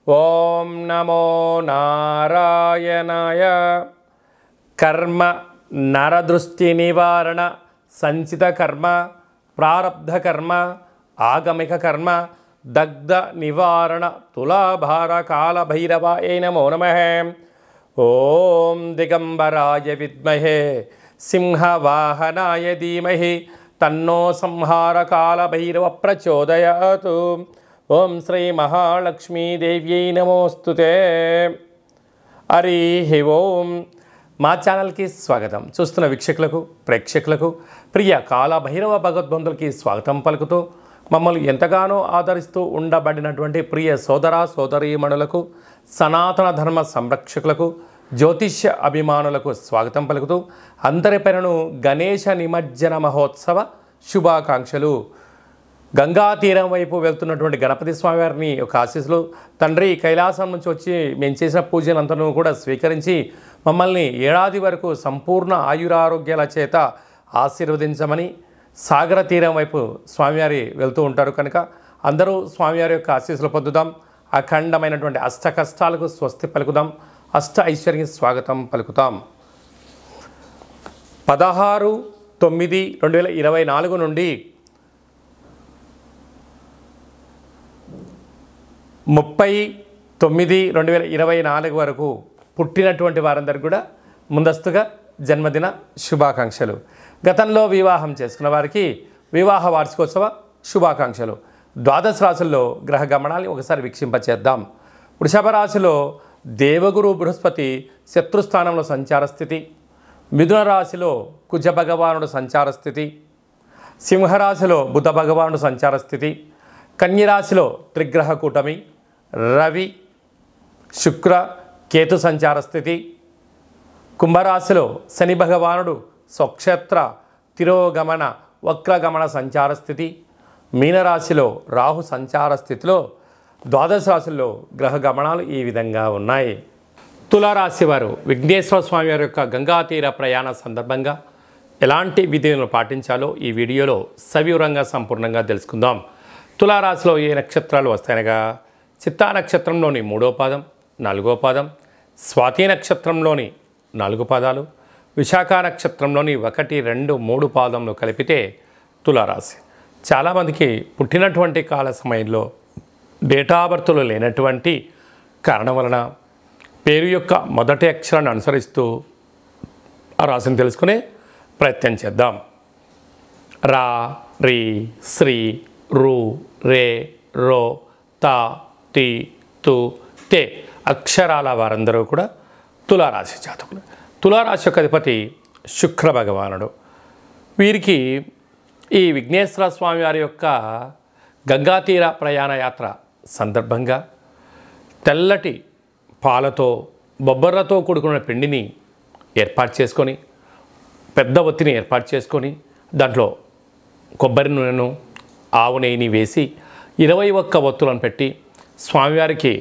ఓం నమో నారాయణాయ. కర్మ నరదృష్టి నివారణ సంచిత కర్మ ప్రారబ్ధ కర్మ ఆగమిక కర్మ దగ్ధ నివారణ తులాభార కాల భైరవాయ నమో నమః. ఓం దిగంబరాయ విద్మహే సింహవాహనాయ ధీమహి తన్నో సంహార కాల భైరవ ప్రచోదయాతు. ఓం శ్రీ మహాలక్ష్మీదేవ్యై నమోస్తుతే. హరి ఓం. మా ఛానల్కి స్వాగతం. చూస్తున్న వీక్షకులకు ప్రేక్షకులకు ప్రియ కాలభైరవ భగవద్బంధులకి స్వాగతం పలుకుతూ మమ్మల్ని ఎంతగానో ఆదరిస్తూ ఉండబడినటువంటి ప్రియ సోదర సోదరీమణులకు సనాతన ధర్మ సంరక్షకులకు జ్యోతిష్య అభిమానులకు స్వాగతం పలుకుతూ అందరిపైనను గణేశ నిమజ్జన మహోత్సవ శుభాకాంక్షలు. గంగా తీరం వైపు వెళ్తున్నటువంటి గణపతి స్వామివారిని ఒక ఆశీస్సులు. తండ్రి కైలాసం నుంచి వచ్చి మేము చేసిన పూజలంతను కూడా స్వీకరించి మమ్మల్ని ఏడాది వరకు సంపూర్ణ ఆయురారోగ్యాల చేత ఆశీర్వదించమని సాగర తీరం వైపు స్వామివారి వెళ్తూ ఉంటారు కనుక అందరూ స్వామివారి యొక్క ఆశీస్సులు పొందుదాం. అఖండమైనటువంటి అష్ట కష్టాలకు స్వస్తి పలుకుదాం. అష్ట ఐశ్వర్యం స్వాగతం పలుకుతాం. 16/9/2024 నుండి 30/9/2024 వరకు పుట్టినటువంటి వారందరికీ కూడా ముందస్తుగా జన్మదిన శుభాకాంక్షలు. గతంలో వివాహం చేసుకున్న వారికి వివాహ వార్షికోత్సవ శుభాకాంక్షలు. ద్వాదశ రాశుల్లో గ్రహ గమనాన్ని ఒకసారి వీక్షింపచేద్దాం. వృషభ రాశిలో దేవగురు బృహస్పతి శత్రుస్థానంలో సంచార స్థితి. మిథున రాశిలో కుజ భగవానుడు సంచార స్థితి. సింహరాశిలో బుధ భగవానుడు సంచార స్థితి. కన్యరాశిలో త్రిగ్రహ కూటమి రవి శుక్ర కేతు సంచార స్థితి. కుంభరాశిలో శని భగవానుడు స్వక్షేత్ర తిరోగమన వక్రగమన సంచార స్థితి. మీనరాశిలో రాహు సంచార స్థితిలో ద్వాదశ రాశుల్లో గ్రహ గమనాలు ఈ విధంగా ఉన్నాయి. తులారాశి వారు విఘ్నేశ్వర స్వామి వారి యొక్క గంగా తీర ప్రయాణ సందర్భంగా ఎలాంటి విధులను పాటించాలో ఈ వీడియోలో సవివరంగా సంపూర్ణంగా తెలుసుకుందాం. తులారాశిలో ఏ నక్షత్రాలు వస్తాయనగా చిత్తా నక్షత్రంలోని 3వ పాదం 4వ పాదం, స్వాతి నక్షత్రంలోని 4 పాదాలు, విశాఖ నక్షత్రంలోని 1, 2, 3 పాదంలో కలిపితే తులారాశి. చాలామందికి పుట్టినటువంటి కాల సమయంలో డేటా బర్త్లో లేనటువంటి కారణం వలన పేరు యొక్క మొదటి అక్షరాన్ని అనుసరిస్తూ ఆ రాశిని తెలుసుకునే ప్రయత్నం చేద్దాం. రా, రి, శ్రీ, రు, రే, రో, తా, తి, తు, తే అక్షరాల వారందరూ కూడా తులారాశి జాతకులు. తులారాశి యొక్క అధిపతి శుక్ర భగవానుడు. వీరికి ఈ విఘ్నేశ్వర స్వామి వారి యొక్క గంగా తీర ప్రయాణ యాత్ర సందర్భంగా తెల్లటి పాలతో బొబ్బర్లతో కూడుకున్న పిండిని ఏర్పాటు చేసుకొని పెద్ద ఒత్తిని ఏర్పాటు చేసుకొని దాంట్లో కొబ్బరి నూనెను ఆవు నెయ్యిని వేసి 21 ఒత్తులను పెట్టి స్వామివారికి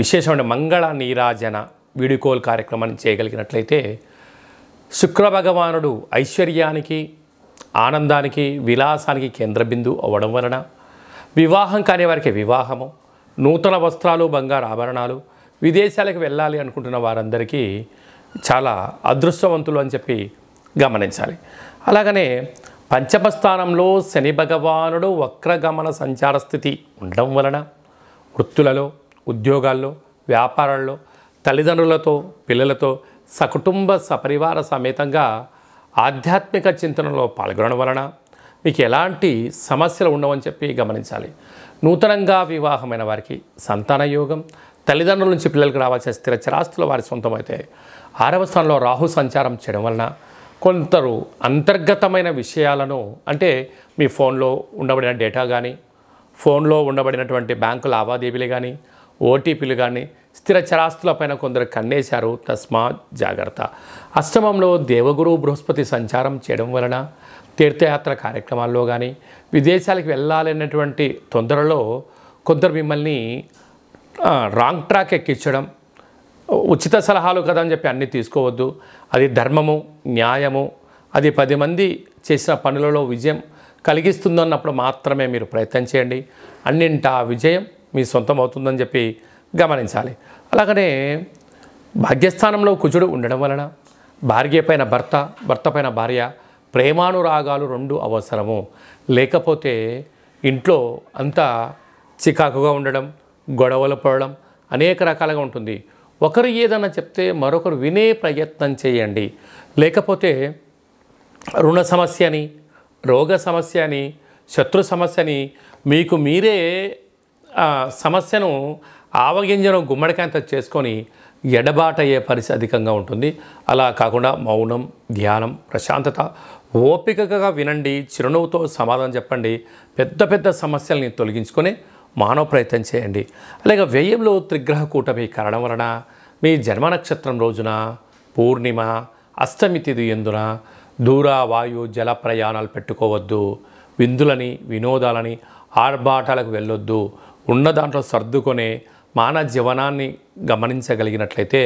విశేషమైన మంగళ నీరాజన వీడుకోలు కార్యక్రమాన్ని చేయగలిగినట్లయితే శుక్ర భగవానుడు ఐశ్వర్యానికి ఆనందానికి విలాసానికి కేంద్ర బిందువు అవ్వడం వలన వివాహం కాని వారికి వివాహము, నూతన వస్త్రాలు బంగారు ఆభరణాలు, విదేశాలకు వెళ్ళాలి అనుకుంటున్న వారందరికీ చాలా అదృష్టవంతులు అని చెప్పి గమనించాలి. అలాగనే పంచమ స్థానంలో శని భగవానుడు వక్రగమన సంచార స్థితి ఉండడం వలన వృత్తులలో, ఉద్యోగాల్లో, వ్యాపారాల్లో తల్లిదండ్రులతో పిల్లలతో సకుటుంబ సపరివార సమేతంగా ఆధ్యాత్మిక చింతనలో పాల్గొనడం వలన మీకు ఎలాంటి సమస్యలు ఉండవని చెప్పి గమనించాలి. నూతనంగా వివాహమైన వారికి సంతాన యోగం, తల్లిదండ్రుల నుంచి పిల్లలకు రావాల్సిన స్థిర చరాస్తులు వారి సొంతమైతే 6వ స్థానంలో రాహు సంచారం చేయడం వలన కొందరు అంతర్గతమైన విషయాలను అంటే మీ ఫోన్లో ఉండబడిన డేటా కానీ, ఫోన్లో ఉండబడినటువంటి బ్యాంకు లావాదేవీలు కానీ, ఓటీపీలు కానీ స్థిర చరాస్తులపైన కొందరు కన్నేశారు. తస్మాత్ జాగ్రత్త. అష్టమంలో దేవగురు బృహస్పతి సంచారం చేయడం వలన తీర్థయాత్ర కార్యక్రమాల్లో కానీ విదేశాలకు వెళ్ళాలనేటువంటి తొందరలో కొందరు మిమ్మల్ని రాంగ్ ట్రాక్ ఎక్కించడం, ఉచిత సలహాలు కదా అని చెప్పి అన్నీ తీసుకోవద్దు. అది ధర్మము, న్యాయము, అది 10 మంది చేసిన పనులలో విజయం కలిగిస్తుందన్నప్పుడు మాత్రమే మీరు ప్రయత్నం చేయండి. అన్నింటా విజయం మీ సొంతం అవుతుందని చెప్పి గమనించాలి. అలాగనే భాగ్యస్థానంలో కుజుడు ఉండడం వలన భార్య పైన భర్త, భర్త పైన భార్య ప్రేమానురాగాలు రెండు అవసరము. లేకపోతే ఇంట్లో అంతా చికాకుగా ఉండడం, గొడవలు పడడం అనేక రకాలుగా ఉంటుంది. ఒకరు ఏదన్నా చెప్తే మరొకరు వినే ప్రయత్నం చేయండి. లేకపోతే రుణ సమస్యని, రోగ సమస్యని, శత్రు సమస్యని మీకు మీరే సమస్యను ఆవగింజను గుమ్మడికాయంత చేసుకొని ఎడబాటు అయ్యే పరిస్థితి అధికంగా ఉంటుంది. అలా కాకుండా మౌనం, ధ్యానం, ప్రశాంతత, ఓపికగా వినండి, చిరునవ్వుతో సమాధానం చెప్పండి. పెద్ద పెద్ద సమస్యల్ని తొలగించుకొని మానవ ప్రయత్నం చేయండి. అలాగే వ్యయంలో త్రిగ్రహ కూటమి కారణం వలన మీ జన్మ నక్షత్రం రోజున పూర్ణిమ, అష్టమి తిథి ఎందున దూర వాయు జల ప్రయాణాలు పెట్టుకోవద్దు. విందులని, వినోదాలని, ఆర్భాటాలకు వెళ్ళొద్దు. ఉన్న దాంట్లో సర్దుకొనే మానవ జీవనాన్ని గమనించగలిగినట్లయితే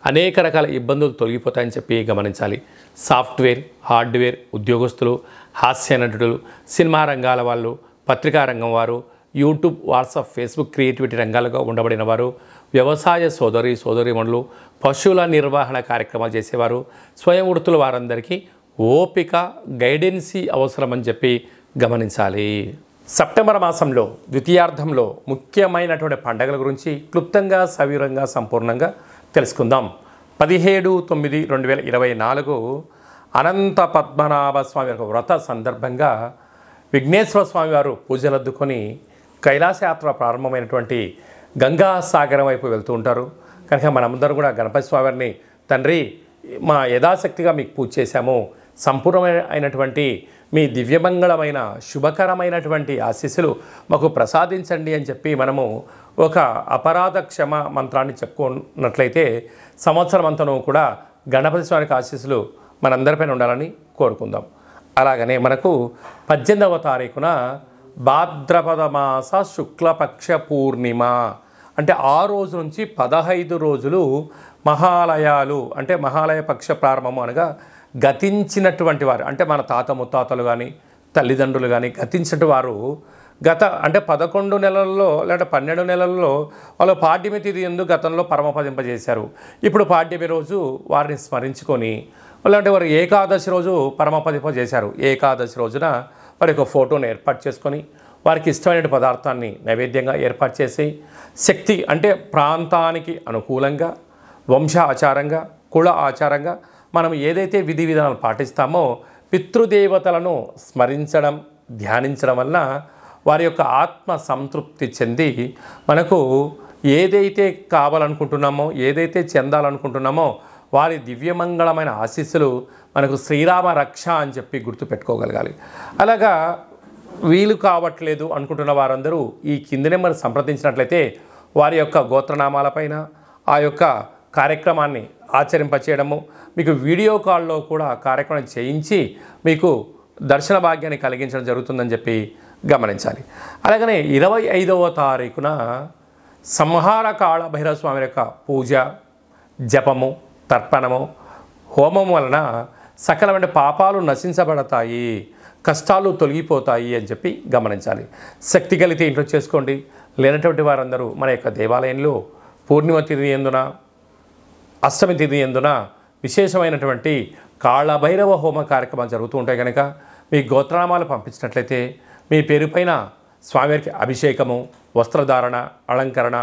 అనేక రకాల ఇబ్బందులు తొలగిపోతాయని చెప్పి గమనించాలి. సాఫ్ట్వేర్, హార్డ్వేర్ ఉద్యోగస్తులు, హాస్య నటులు, సినిమా రంగాల వాళ్ళు, పత్రికా రంగం వారు, యూట్యూబ్, వాట్సాప్, ఫేస్బుక్ క్రియేటివిటీ రంగాలుగా ఉండబడిన వారు, వ్యవసాయ సోదరీమణులు, పశువుల నిర్వహణ కార్యక్రమాలు చేసేవారు, స్వయం వృత్తుల వారందరికీ ఓపిక, గైడెన్సీ అవసరమని చెప్పి గమనించాలి. సెప్టెంబర్ మాసంలో ద్వితీయార్థంలో ముఖ్యమైనటువంటి పండుగల గురించి క్లుప్తంగా, సవివరంగా, సంపూర్ణంగా తెలుసుకుందాం. 17/9/2024 అనంత పద్మనాభ స్వామి యొక్క వ్రత సందర్భంగా విఘ్నేశ్వర స్వామి వారు పూజలు అద్దుకొని కైలాసయాత్ర ప్రారంభమైనటువంటి గంగా సాగరం వైపు వెళ్తూ ఉంటారు. కనుక మనమందరం కూడా గణపతి స్వామివారిని, తండ్రి మా యథాశక్తిగా మీకు పూజ చేశాము, సంపూర్ణమైనటువంటి మీ దివ్యమంగళమైన శుభకరమైనటువంటి ఆశీస్సులు మాకు ప్రసాదించండి అని చెప్పి మనము ఒక అపరాధ క్షమ మంత్రాన్ని చెప్పుకున్నట్లయితే సంవత్సరం అంతను కూడా గణపతి స్వామికి ఆశీస్సులు మనందరిపైన ఉండాలని కోరుకుందాం. అలాగనే మనకు 18వ తారీఖున భాద్రపద మాస శుక్లపక్ష పూర్ణిమ అంటే ఆ రోజు నుంచి 15 రోజులు మహాలయాలు అంటే మహాలయ పక్ష ప్రారంభము అనగా గతించినటువంటి వారు అంటే మన తాత ముత్తాతలు కానీ తల్లిదండ్రులు కానీ గతించిన వారు అంటే 11 నెలల్లో లేదా 12 నెలల్లో వాళ్ళు పాడ్యమి తిథి యందు గతంలో పరమపదింపజేశారు. ఇప్పుడు పాడ్యమి రోజు వారిని స్మరించుకొని అలాంటి వారు ఏకాదశి రోజు పరమపదింపజేశారు. ఏకాదశి రోజున వారి యొక్క ఫోటోను ఏర్పాటు చేసుకొని వారికి ఇష్టమైన పదార్థాన్ని నైవేద్యంగా ఏర్పాటు చేసి శక్తి అంటే ప్రాంతానికి అనుకూలంగా, వంశ ఆచారంగా, కుల ఆచారంగా మనం ఏదైతే విధి విధానాలు పాటిస్తామో పితృదేవతలను స్మరించడం, ధ్యానించడం వలన వారి యొక్క ఆత్మ సంతృప్తి చెంది మనకు ఏదైతే కావాలనుకుంటున్నామో, ఏదైతే చెందాలనుకుంటున్నామో వారి దివ్యమంగళమైన ఆశీస్సులు మనకు శ్రీరామ రక్ష అని చెప్పి గుర్తుపెట్టుకోగలగాలి. అలాగా వీలు కావట్లేదు అనుకుంటున్న వారందరూ ఈ కింది నెంబర్ సంప్రదించినట్లయితే వారి యొక్క గోత్రనామాలపైన ఆ యొక్క కార్యక్రమాన్ని ఆచరింపచేయడము, మీకు వీడియో కాల్లో కూడా కార్యక్రమం చేయించి మీకు దర్శన భాగ్యాన్ని కలిగించడం జరుగుతుందని చెప్పి గమనించాలి. అలాగనే 25వ తారీఖున సంహార కాళభైరవ స్వామి యొక్క పూజ, జపము, తర్పణము, హోమం వలన సకలమైన పాపాలు నశించబడతాయి, కష్టాలు తొలగిపోతాయి అని చెప్పి గమనించాలి. శక్తి కలిగితే ఇంట్లో చేసుకోండి. లేనటువంటి వారందరూ మన యొక్క దేవాలయంలో పూర్ణిమ తిథి యందున, అష్టమి తిథి యందున విశేషమైనటువంటి కాళభైరవ హోమ కార్యక్రమాలు జరుగుతూ ఉంటాయి. కనుక మీ గోత్రనామాలు పంపించినట్లయితే మీ పేరు పైన స్వామివారికి అభిషేకము, వస్త్రధారణ, అలంకరణ,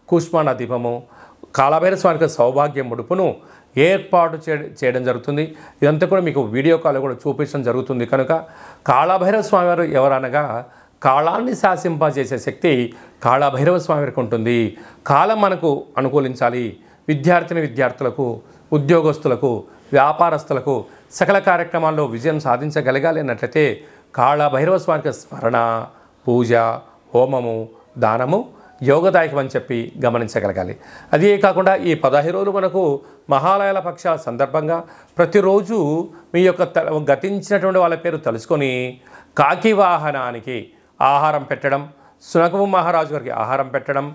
కూష్మాండ దీపము, కాళభైరవ స్వామికి సౌభాగ్య ముడుపును ఏర్పాటు చేయడం జరుగుతుంది. ఇదంతా కూడా మీకు వీడియో కాల్ కూడా చూపించడం జరుగుతుంది. కనుక కాళభైరవ స్వామివారు ఎవరనగా కాలాన్ని శాసింపజేసే శక్తి కాళభైరవ స్వామివారికి ఉంటుంది. కాలం మనకు అనుకూలించాలి. విద్యార్థులకు, ఉద్యోగస్తులకు, వ్యాపారస్తులకు సకల కార్యక్రమాల్లో విజయం సాధించగలగాలి అన్నట్లయితే కాళభైరవ స్వామికి స్మరణ, పూజ, హోమము, దానము యోగదాయకం అని చెప్పి గమనించగలగాలి. అదే కాకుండా ఈ 15 రోజులు మనకు మహాలయాల పక్షాల సందర్భంగా ప్రతిరోజు మీ యొక్క గతించినటువంటి వాళ్ళ పేరు తెలుసుకొని కాకి వాహనానికి ఆహారం పెట్టడం, సునకము మహారాజు గారికి ఆహారం పెట్టడం,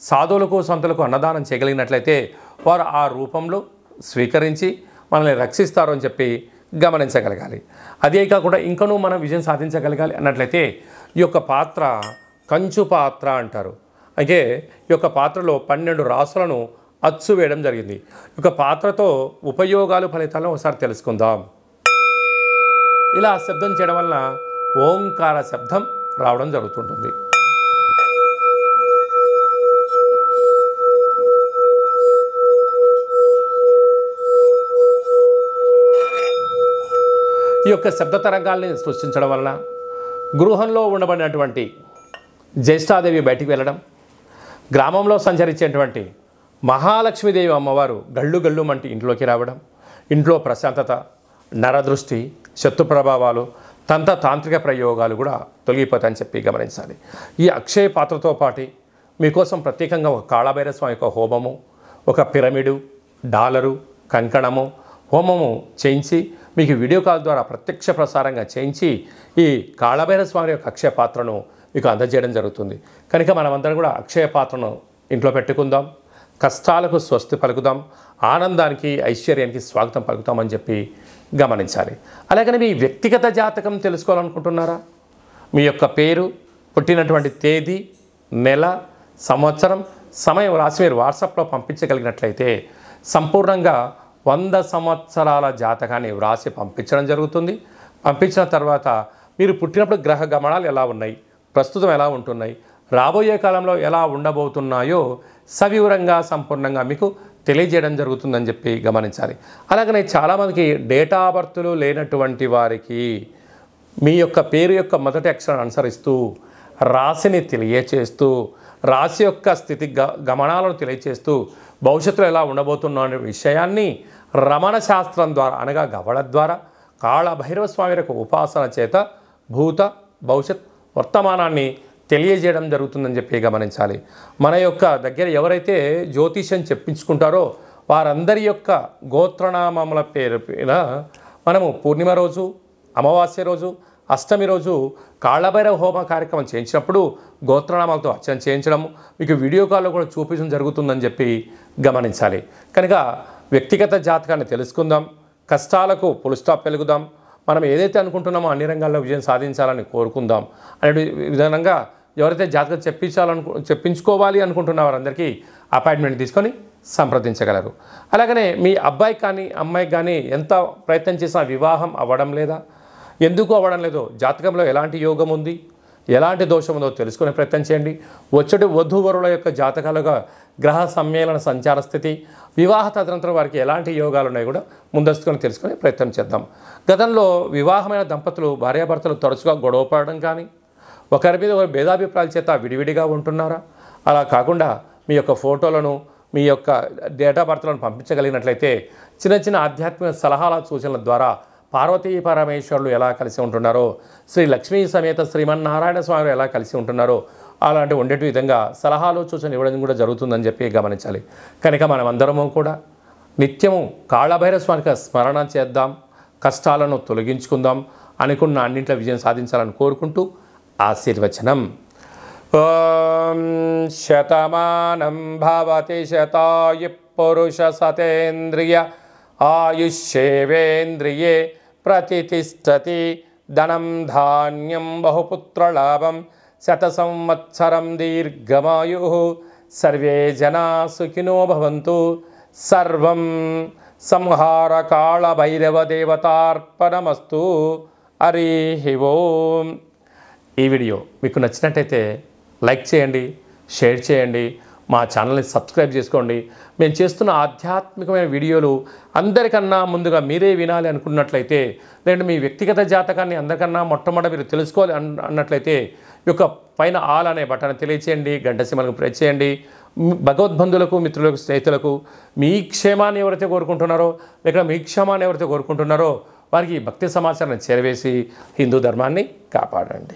సాధువులకు, సంతులకు అన్నదానం చేయగలిగినట్లయితే వారు ఆ రూపంలో స్వీకరించి మనల్ని రక్షిస్తారు అని చెప్పి గమనించగలగాలి. అదే కాకుండా ఇంకనూ మనం విజయం సాధించగలగాలి అన్నట్లయితే ఈ యొక్క పాత్ర కంచు పాత్ర అంటారు. అయితే ఈ యొక్క పాత్రలో 12 రాసులను అచ్చు వేయడం జరిగింది. ఈ యొక్క పాత్రతో ఉపయోగాలు ఫలితాలను ఒకసారి తెలుసుకుందాం. ఇలా శబ్దం చేయడం వలన ఓంకార శబ్దం రావడం జరుగుతుంటుంది. ఈ యొక్క శబ్ద తరంగాల్ని సృష్టించడం వలన గృహంలో ఉండబడినటువంటి జ్యేష్ఠాదేవి బయటికి వెళ్ళడం, గ్రామంలో సంచరించేటువంటి మహాలక్ష్మీదేవి అమ్మవారు గళ్ళు గళ్ళు మంటి ఇంట్లోకి రావడం, ఇంట్లో ప్రశాంతత, నరదృష్టి, శత్రు ప్రభావాలు, తాంత్రిక ప్రయోగాలు కూడా తొలగిపోతాయని చెప్పి గమనించాలి. ఈ అక్షయ పాత్రతో పాటు మీకోసం ప్రత్యేకంగా ఒక కాళభైరవ స్వామి యొక్క హోమము, ఒక పిరమిడు, డాలరు, కంకణము, హోమము చేయించి మీకు వీడియో కాల్ ద్వారా ప్రత్యక్ష ప్రసారంగా చేయించి ఈ కాళభైరవ స్వామి యొక్క అక్షయ పాత్రను మీకు అందజేయడం జరుగుతుంది. కనుక మనమందరం కూడా అక్షయ పాత్రను ఇంట్లో పెట్టుకుందాం, కష్టాలకు స్వస్తి పలుకుదాం, ఆనందానికి ఐశ్వర్యానికి స్వాగతం పలుకుతామని చెప్పి గమనించాలి. అలాగని మీ వ్యక్తిగత జాతకం తెలుసుకోవాలనుకుంటున్నారా? మీ యొక్క పేరు, పుట్టినటువంటి తేదీ, నెల, సంవత్సరం, సమయం రాసి మీరు వాట్సాప్లో పంపించగలిగినట్లయితే సంపూర్ణంగా 100 సంవత్సరాల జాతకాన్ని వ్రాసి పంపించడం జరుగుతుంది. పంపించిన తర్వాత మీరు పుట్టినప్పుడు గ్రహ గమనాలు ఎలా ఉన్నాయి, ప్రస్తుతం ఎలా ఉంటున్నాయి, రాబోయే కాలంలో ఎలా ఉండబోతున్నాయో సవివరంగా సంపూర్ణంగా మీకు తెలియజేయడం జరుగుతుందని చెప్పి గమనించాలి. అలాగనే చాలామందికి డేటా ఆఫ్ బర్త్లు లేనటువంటి వారికి మీ యొక్క పేరు యొక్క మొదటి అక్షరాన్ని అనుసరిస్తూ రాశిని తెలియచేస్తూ, రాశి యొక్క స్థితి గమనాలను తెలియచేస్తూ భవిష్యత్తులో ఎలా ఉండబోతున్న అనే విషయాన్ని రమణ శాస్త్రం ద్వారా అనగా గవళ ద్వారా కాళభైరవ స్వామి యొక్క ఉపాసన చేత భూత భవిష్యత్ వర్తమానాన్ని తెలియజేయడం జరుగుతుందని చెప్పి గమనించాలి. మన యొక్క దగ్గర ఎవరైతే జ్యోతిష్యం చెప్పించుకుంటారో వారందరి యొక్క గోత్రనామముల పేరు మీద మనము పూర్ణిమ రోజు, అమావాస్య రోజు, అష్టమి రోజు కాళభైరవ హోమ కార్యక్రమం చేయించినప్పుడు గోత్రనామాలతో అర్చన చేయించడం మీకు వీడియో కాల్లో కూడా చూపించడం జరుగుతుందని చెప్పి గమనించాలి. కనుక వ్యక్తిగత జాతకాన్ని తెలుసుకుందాం, కష్టాలకు ఫుల్ స్టాప్ వెలుగుదాం, మనం ఏదైతే అనుకుంటున్నామో అన్ని రంగాల్లో విజయం సాధించాలని కోరుకుందాం అనే విధంగా ఎవరైతే జాతకం చెప్పించుకోవాలి అనుకుంటున్న వారందరికీ అపాయింట్మెంట్ తీసుకొని సంప్రదించగలరు. అలాగనే మీ అబ్బాయికి కానీ అమ్మాయికి కానీ ఎంత ప్రయత్నం చేసినా వివాహం అవ్వడం లేదా, ఎందుకు అవ్వడం లేదో, జాతకంలో ఎలాంటి యోగం ఉంది, ఎలాంటి దోషం ఉందో తెలుసుకునే ప్రయత్నం చేయండి. వచ్చేటి వధూవరుల యొక్క జాతకాలుగా గ్రహ సమ్మేళన సంచార స్థితి, వివాహ తదనంతరం వారికి ఎలాంటి యోగాలు ఉన్నాయో కూడా ముందస్తుకొని తెలుసుకునే ప్రయత్నం చేద్దాం. గతంలో వివాహమైన దంపతులు భార్యాభర్తలు తరచుగా గొడవ పడడం కానీ, ఒకరి మీద ఒకరి భేదాభిప్రాయాల చేత విడివిడిగా ఉంటున్నారా? అలా కాకుండా మీ యొక్క ఫోటోలను, మీ యొక్క డేట్ ఆఫ్ బర్త్లను పంపించగలిగినట్లయితే చిన్న చిన్న ఆధ్యాత్మిక సలహాల సూచనల ద్వారా పార్వతీ పరమేశ్వరులు ఎలా కలిసి ఉంటున్నారో, శ్రీ లక్ష్మీ సమేత శ్రీమన్నారాయణ స్వామి ఎలా కలిసి ఉంటున్నారో అలాంటి ఉండేటి విధంగా సలహాలు సూచనలు ఇవ్వడం కూడా జరుగుతుందని చెప్పి గమనించాలి. కనుక మనమందరము కూడా నిత్యము కాళభైరవ స్వామికి స్మరణ చేద్దాం, కష్టాలను తొలగించుకుందాం, అనుకున్న అన్నింటిలో విజయం సాధించాలని కోరుకుంటూ ఆశీర్వచనం. ఓం శతమానం భవతి శతాయు పురుష సతేంద్రియ ఆయుష్యేవేంద్రియే ప్రతిష్టతి ధనం ధాన్యం బహుపుత్రలాభం శత సంవత్సరం దీర్ఘమాయు సర్వే జనా సుఖినో భవంతు. సర్వం సంహార కాళభైరవ దేవతార్పణమస్తు. హరి ఓం. ఈ వీడియో మీకు నచ్చినట్టయితే లైక్ చేయండి, షేర్ చేయండి, మా ఛానల్ని సబ్స్క్రైబ్ చేసుకోండి. మేము చేస్తున్న ఆధ్యాత్మికమైన వీడియోలు అందరికన్నా ముందుగా మీరే వినాలి అనుకున్నట్లయితే, లేదంటే మీ వ్యక్తిగత జాతకాన్ని అందరికన్నా మొట్టమొదటి మీరు తెలుసుకోవాలి అన్నట్లయితే ఈ యొక్క పైన ఆల్ అనే బటన్ తెలియచేయండి, గంట సింబల్కు ప్రెస్ చేయండి. భగవద్బంధులకు, మిత్రులకు, స్నేహితులకు మీ క్షేమాన్ని ఎవరైతే కోరుకుంటున్నారో, లేక మీ క్షేమాన్ని ఎవరైతే కోరుకుంటున్నారో వారికి భక్తి సమాచారాన్ని చేరవేసి హిందూ ధర్మాన్ని కాపాడండి.